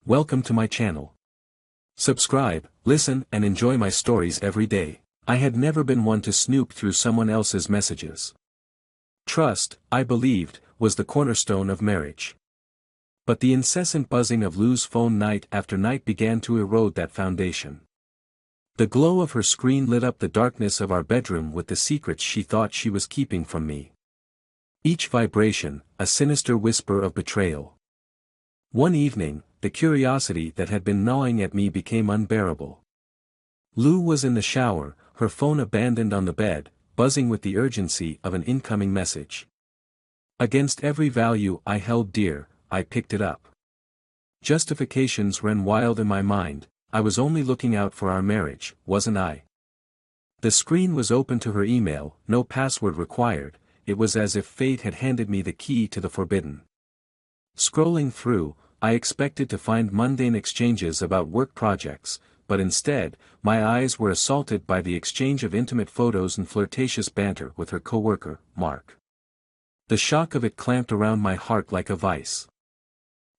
Welcome to my channel. Subscribe, listen, and enjoy my stories every day. I had never been one to snoop through someone else's messages. Trust, I believed, was the cornerstone of marriage. But the incessant buzzing of Lou's phone night after night began to erode that foundation. The glow of her screen lit up the darkness of our bedroom with the secrets she thought she was keeping from me. Each vibration, a sinister whisper of betrayal. One evening, the curiosity that had been gnawing at me became unbearable. Lou was in the shower, her phone abandoned on the bed, buzzing with the urgency of an incoming message. Against every value I held dear, I picked it up. Justifications ran wild in my mind. I was only looking out for our marriage, wasn't I? The screen was open to her email, no password required. It was as if fate had handed me the key to the forbidden. Scrolling through, I expected to find mundane exchanges about work projects, but instead, my eyes were assaulted by the exchange of intimate photos and flirtatious banter with her coworker, Mark. The shock of it clamped around my heart like a vice.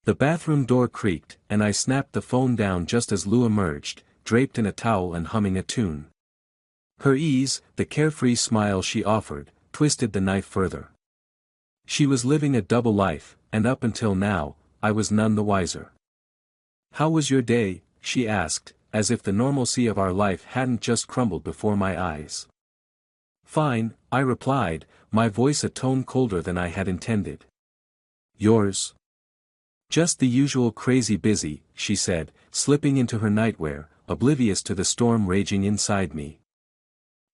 The bathroom door creaked, and I snapped the phone down just as Lou emerged, draped in a towel and humming a tune. Her ease, the carefree smile she offered, twisted the knife further. She was living a double life, and up until now, I was none the wiser. "How was your day?" she asked, as if the normalcy of our life hadn't just crumbled before my eyes. "Fine," I replied, my voice a tone colder than I had intended. "Yours?" "Just the usual crazy busy," she said, slipping into her nightwear, oblivious to the storm raging inside me.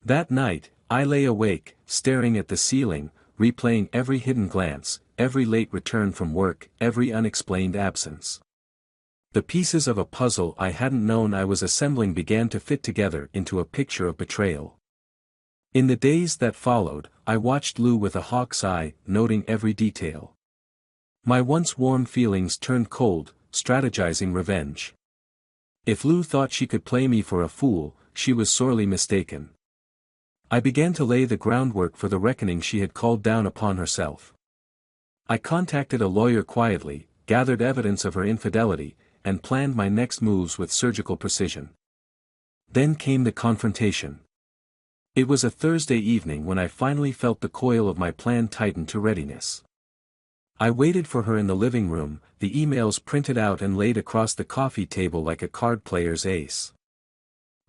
That night, I lay awake, staring at the ceiling, replaying every hidden glance, every late return from work, every unexplained absence. The pieces of a puzzle I hadn't known I was assembling began to fit together into a picture of betrayal. In the days that followed, I watched Lou with a hawk's eye, noting every detail. My once warm feelings turned cold, strategizing revenge. If Lou thought she could play me for a fool, she was sorely mistaken. I began to lay the groundwork for the reckoning she had called down upon herself. I contacted a lawyer quietly, gathered evidence of her infidelity, and planned my next moves with surgical precision. Then came the confrontation. It was a Thursday evening when I finally felt the coil of my plan tighten to readiness. I waited for her in the living room, the emails printed out and laid across the coffee table like a card player's ace.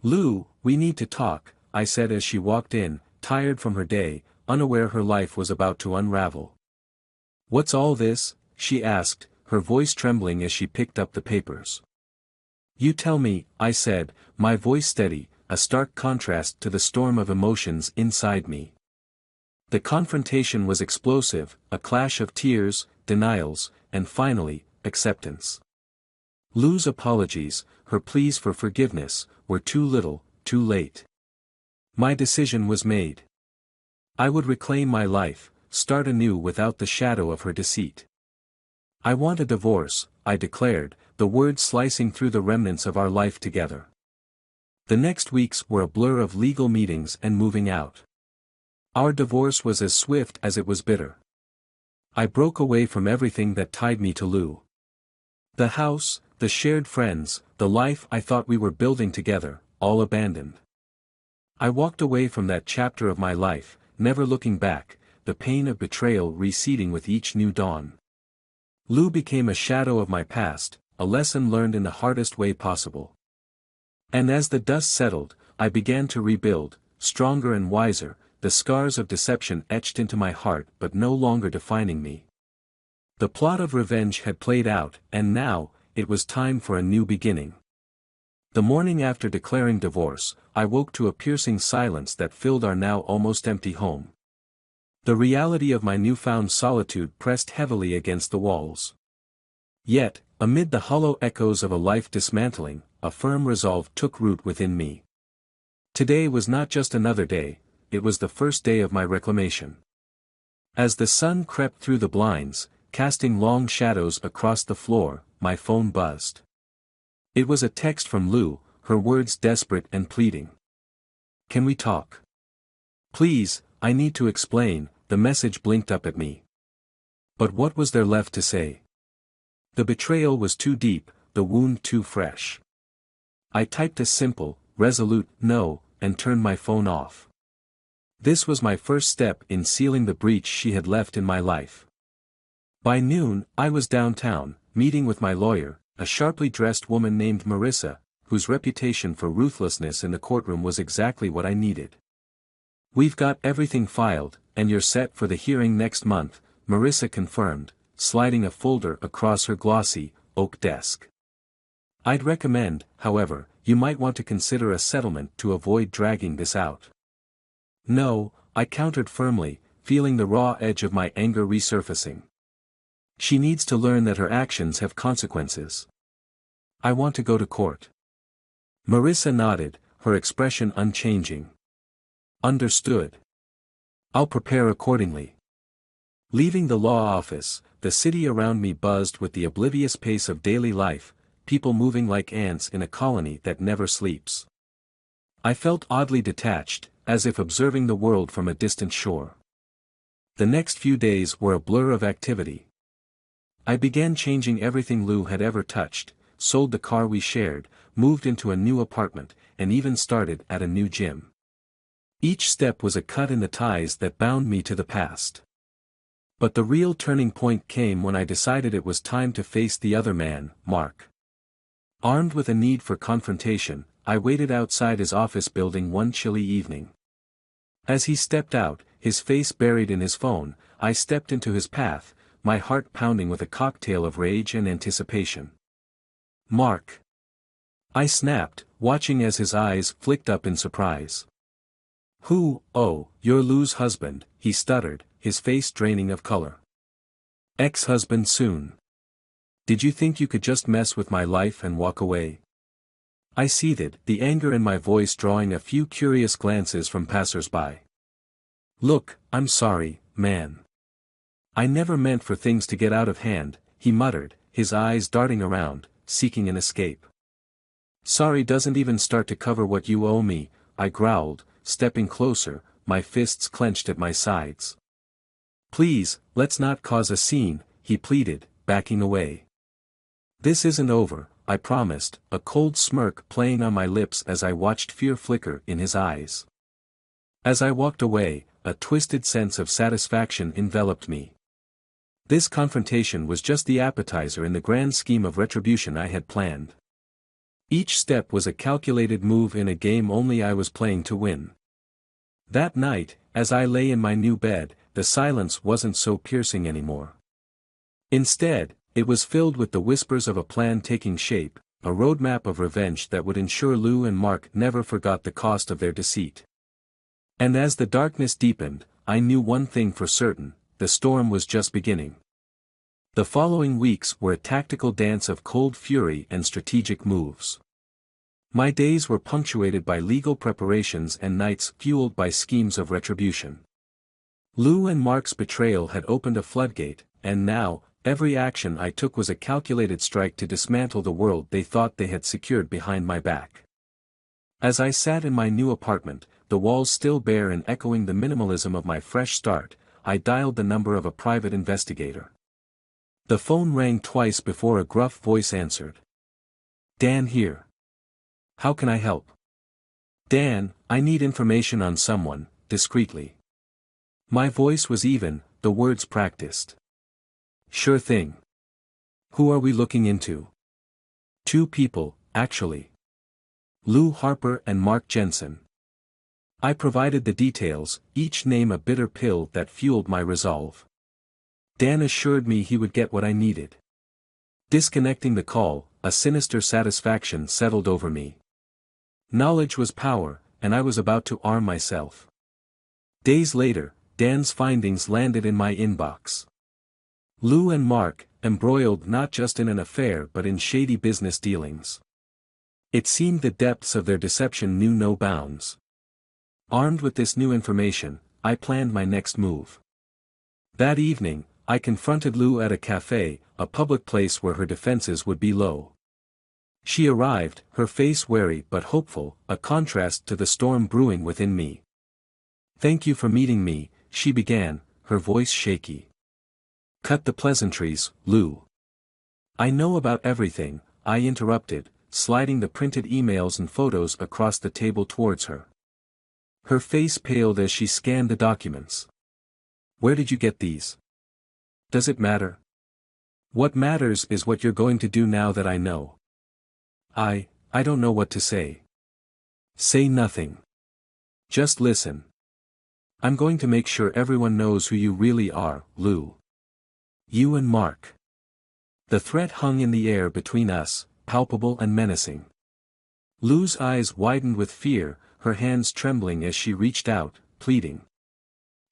"Lou, we need to talk," I said as she walked in, tired from her day, unaware her life was about to unravel. "What's all this?" she asked, her voice trembling as she picked up the papers. "You tell me," I said, my voice steady, a stark contrast to the storm of emotions inside me. The confrontation was explosive, a clash of tears, denials, and finally, acceptance. Lou's apologies, her pleas for forgiveness, were too little, too late. My decision was made. I would reclaim my life, start anew without the shadow of her deceit. "I want a divorce," I declared, the words slicing through the remnants of our life together. The next weeks were a blur of legal meetings and moving out. Our divorce was as swift as it was bitter. I broke away from everything that tied me to Lou. The house, the shared friends, the life I thought we were building together, all abandoned. I walked away from that chapter of my life, never looking back, the pain of betrayal receding with each new dawn. Lou became a shadow of my past, a lesson learned in the hardest way possible. And as the dust settled, I began to rebuild, stronger and wiser, the scars of deception etched into my heart but no longer defining me. The plot of revenge had played out, and now, it was time for a new beginning. The morning after declaring divorce, I woke to a piercing silence that filled our now almost empty home. The reality of my newfound solitude pressed heavily against the walls. Yet, amid the hollow echoes of a life dismantling, a firm resolve took root within me. Today was not just another day, it was the first day of my reclamation. As the sun crept through the blinds, casting long shadows across the floor, my phone buzzed. It was a text from Lou, her words desperate and pleading. "Can we talk? Please, I need to explain," the message blinked up at me. But what was there left to say? The betrayal was too deep, the wound too fresh. I typed a simple, resolute no, and turned my phone off. This was my first step in sealing the breach she had left in my life. By noon, I was downtown, meeting with my lawyer, a sharply dressed woman named Marissa, whose reputation for ruthlessness in the courtroom was exactly what I needed. "We've got everything filed, and you're set for the hearing next month," Marissa confirmed, sliding a folder across her glossy, oak desk. "I'd recommend, however, you might want to consider a settlement to avoid dragging this out." "No," I countered firmly, feeling the raw edge of my anger resurfacing. "She needs to learn that her actions have consequences. I want to go to court." Marissa nodded, her expression unchanging. "Understood. I'll prepare accordingly." Leaving the law office, the city around me buzzed with the oblivious pace of daily life, people moving like ants in a colony that never sleeps. I felt oddly detached, as if observing the world from a distant shore. The next few days were a blur of activity. I began changing everything Lou had ever touched, sold the car we shared, moved into a new apartment, and even started at a new gym. Each step was a cut in the ties that bound me to the past. But the real turning point came when I decided it was time to face the other man, Mark. Armed with a need for confrontation, I waited outside his office building one chilly evening. As he stepped out, his face buried in his phone, I stepped into his path, my heart pounding with a cocktail of rage and anticipation. "Mark!" I snapped, watching as his eyes flicked up in surprise. "Who? Oh, you're Lou's husband," he stuttered, his face draining of color. "Ex-husband soon. Did you think you could just mess with my life and walk away?" I seethed, the anger in my voice drawing a few curious glances from passers-by. "Look, I'm sorry, man. I never meant for things to get out of hand," he muttered, his eyes darting around, seeking an escape. "Sorry doesn't even start to cover what you owe me," I growled, stepping closer, my fists clenched at my sides. "Please, let's not cause a scene," he pleaded, backing away. "This isn't over," I promised, a cold smirk playing on my lips as I watched fear flicker in his eyes. As I walked away, a twisted sense of satisfaction enveloped me. This confrontation was just the appetizer in the grand scheme of retribution I had planned. Each step was a calculated move in a game only I was playing to win. That night, as I lay in my new bed, the silence wasn't so piercing anymore. Instead, it was filled with the whispers of a plan taking shape, a roadmap of revenge that would ensure Lou and Mark never forgot the cost of their deceit. And as the darkness deepened, I knew one thing for certain: the storm was just beginning. The following weeks were a tactical dance of cold fury and strategic moves. My days were punctuated by legal preparations and nights fueled by schemes of retribution. Lou and Mark's betrayal had opened a floodgate, and now, every action I took was a calculated strike to dismantle the world they thought they had secured behind my back. As I sat in my new apartment, the walls still bare and echoing the minimalism of my fresh start, I dialed the number of a private investigator. The phone rang twice before a gruff voice answered. "Dan here. How can I help?" "Dan, I need information on someone," discreetly. My voice was even, the words practiced. "Sure thing. Who are we looking into?" "Two people, actually. Lou Harper and Mark Jensen." I provided the details, each name a bitter pill that fueled my resolve. Dan assured me he would get what I needed. Disconnecting the call, a sinister satisfaction settled over me. Knowledge was power, and I was about to arm myself. Days later, Dan's findings landed in my inbox. Lou and Mark, embroiled not just in an affair but in shady business dealings. It seemed the depths of their deception knew no bounds. Armed with this new information, I planned my next move. That evening, I confronted Lou at a cafe, a public place where her defenses would be low. She arrived, her face wary but hopeful, a contrast to the storm brewing within me. "Thank you for meeting me," she began, her voice shaky. "Cut the pleasantries, Lou. I know about everything, I interrupted, sliding the printed emails and photos across the table towards her. Her face paled as she scanned the documents. Where did you get these? Does it matter? What matters is what you're going to do now that I know. I don't know what to say. Say nothing. Just listen. I'm going to make sure everyone knows who you really are, Lou. You and Mark. The threat hung in the air between us, palpable and menacing. Lou's eyes widened with fear, her hands trembling as she reached out, pleading.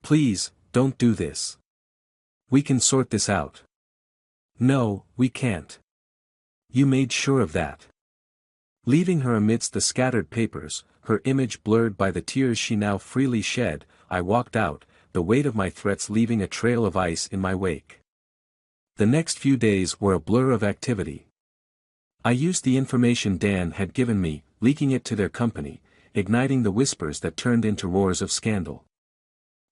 Please, don't do this. We can sort this out. No, we can't. You made sure of that. Leaving her amidst the scattered papers, her image blurred by the tears she now freely shed, I walked out, the weight of my threats leaving a trail of ice in my wake. The next few days were a blur of activity. I used the information Dan had given me, leaking it to their company, igniting the whispers that turned into roars of scandal.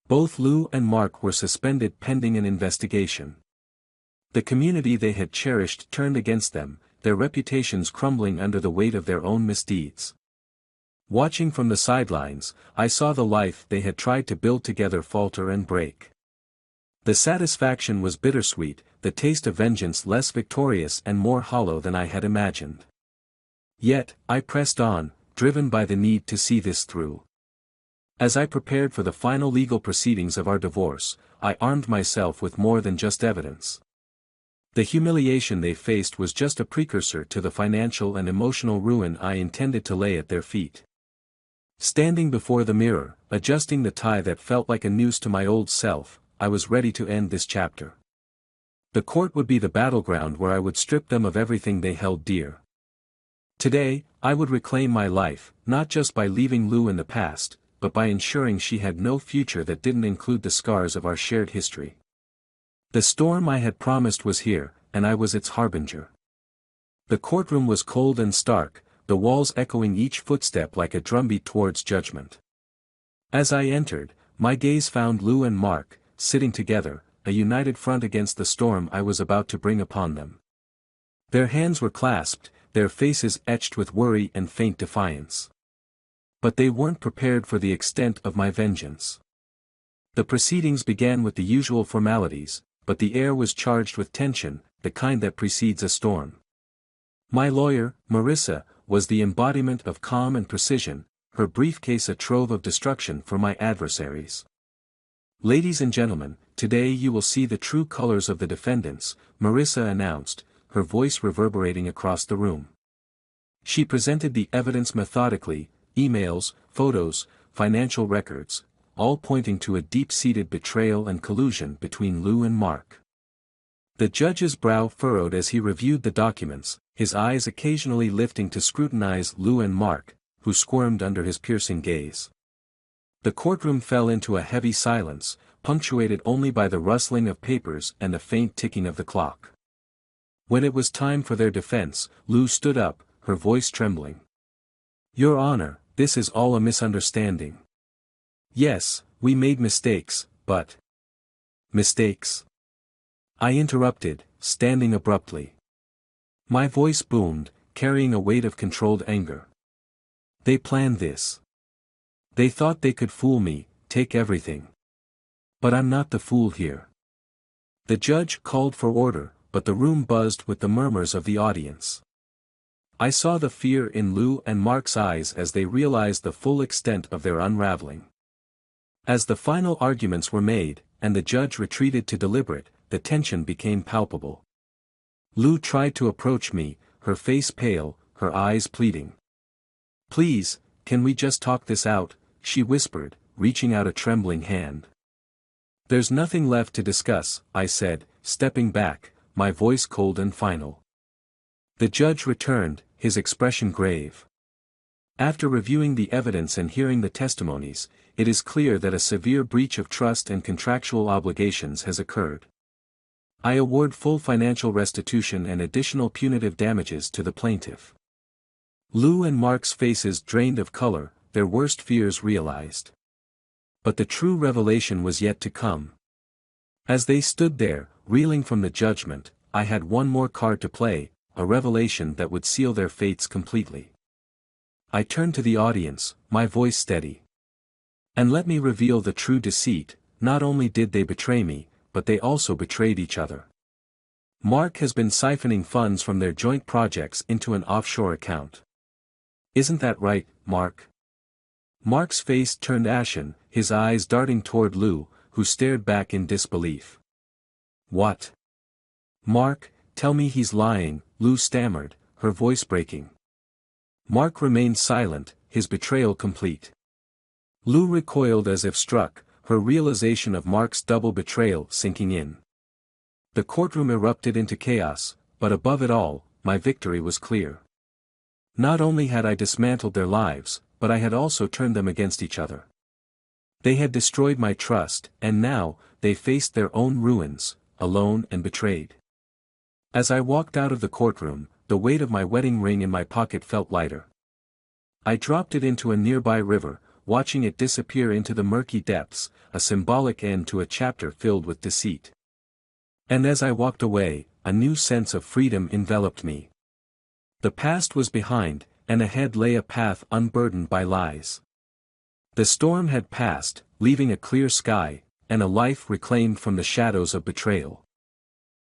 Both Lou and Mark were suspended pending an investigation. The community they had cherished turned against them, their reputations crumbling under the weight of their own misdeeds. Watching from the sidelines, I saw the life they had tried to build together falter and break. The satisfaction was bittersweet, the taste of vengeance less victorious and more hollow than I had imagined. Yet, I pressed on, driven by the need to see this through. As I prepared for the final legal proceedings of our divorce, I armed myself with more than just evidence. The humiliation they faced was just a precursor to the financial and emotional ruin I intended to lay at their feet. Standing before the mirror, adjusting the tie that felt like a noose to my old self, I was ready to end this chapter. The court would be the battleground where I would strip them of everything they held dear. Today, I would reclaim my life, not just by leaving Lou in the past, but by ensuring she had no future that didn't include the scars of our shared history. The storm I had promised was here, and I was its harbinger. The courtroom was cold and stark, the walls echoing each footstep like a drumbeat towards judgment. As I entered, my gaze found Lou and Mark, sitting together, a united front against the storm I was about to bring upon them. Their hands were clasped, their faces etched with worry and faint defiance. But they weren't prepared for the extent of my vengeance. The proceedings began with the usual formalities, but the air was charged with tension, the kind that precedes a storm. My lawyer, Marissa, was the embodiment of calm and precision, her briefcase a trove of destruction for my adversaries. Ladies and gentlemen, today you will see the true colors of the defendants, Marissa announced, her voice reverberating across the room. She presented the evidence methodically, emails, photos, financial records, all pointing to a deep-seated betrayal and collusion between Lou and Mark. The judge's brow furrowed as he reviewed the documents, his eyes occasionally lifting to scrutinize Lou and Mark, who squirmed under his piercing gaze. The courtroom fell into a heavy silence, punctuated only by the rustling of papers and the faint ticking of the clock. When it was time for their defense, Lou stood up, her voice trembling. Your Honor, this is all a misunderstanding. Yes, we made mistakes, but... Mistakes? I interrupted, standing abruptly. My voice boomed, carrying a weight of controlled anger. They planned this. They thought they could fool me, take everything. But I'm not the fool here. The judge called for order, but the room buzzed with the murmurs of the audience. I saw the fear in Lou and Mark's eyes as they realized the full extent of their unraveling. As the final arguments were made, and the judge retreated to deliberate, the tension became palpable. Lou tried to approach me, her face pale, her eyes pleading. Please, can we just talk this out, she whispered, reaching out a trembling hand. There's nothing left to discuss, I said, stepping back, my voice cold and final. The judge returned, his expression grave. After reviewing the evidence and hearing the testimonies, it is clear that a severe breach of trust and contractual obligations has occurred. I award full financial restitution and additional punitive damages to the plaintiff. Lou and Mark's faces drained of color, their worst fears realized. But the true revelation was yet to come. As they stood there, reeling from the judgment, I had one more card to play, a revelation that would seal their fates completely. I turned to the audience, my voice steady. And let me reveal the true deceit: not only did they betray me, but they also betrayed each other. Mark has been siphoning funds from their joint projects into an offshore account. Isn't that right, Mark? Mark's face turned ashen, his eyes darting toward Lou, who stared back in disbelief. What? Mark, tell me he's lying, Lou stammered, her voice breaking. Mark remained silent, his betrayal complete. Lou recoiled as if struck, her realization of Mark's double betrayal sinking in. The courtroom erupted into chaos, but above it all, my victory was clear. Not only had I dismantled their lives, but I had also turned them against each other. They had destroyed my trust, and now, they faced their own ruins, alone and betrayed. As I walked out of the courtroom, the weight of my wedding ring in my pocket felt lighter. I dropped it into a nearby river, watching it disappear into the murky depths, a symbolic end to a chapter filled with deceit. And as I walked away, a new sense of freedom enveloped me. The past was behind, and ahead lay a path unburdened by lies. The storm had passed, leaving a clear sky, and a life reclaimed from the shadows of betrayal.